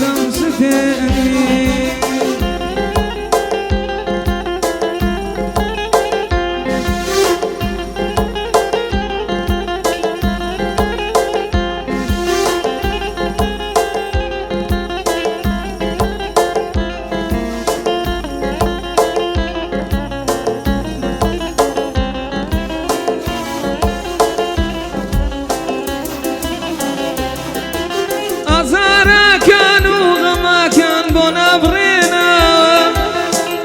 دم ستانی أزارا كان وغما كان بنبرينا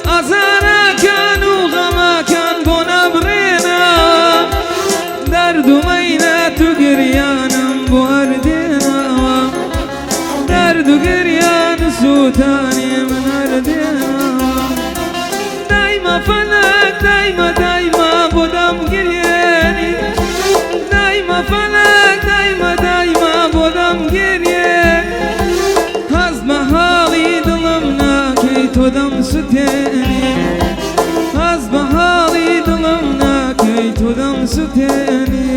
أزارا كان وغما كان بنبرينا درد مينات وقريان بوردنا درد وقريان سوتاني من أردنا دايما فلك دايما دايما بدم قرياني دايما فلك دايما دايما بدم قرياني دم ستاني أصبح حالي ظلمنا كي تدم ستاني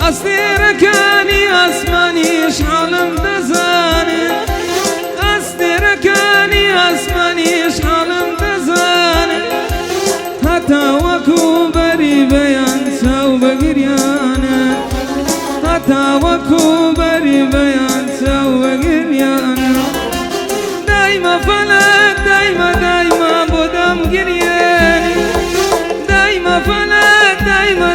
أستركاني أسماني شعلم دزاني أستركاني أسماني شعلم دزاني حتى وكو بري بيان سو بقريانا حتى وكو بري بيان سو بقريانا دايما فلك دايما دايما بدم قرياني دايما فلك دايما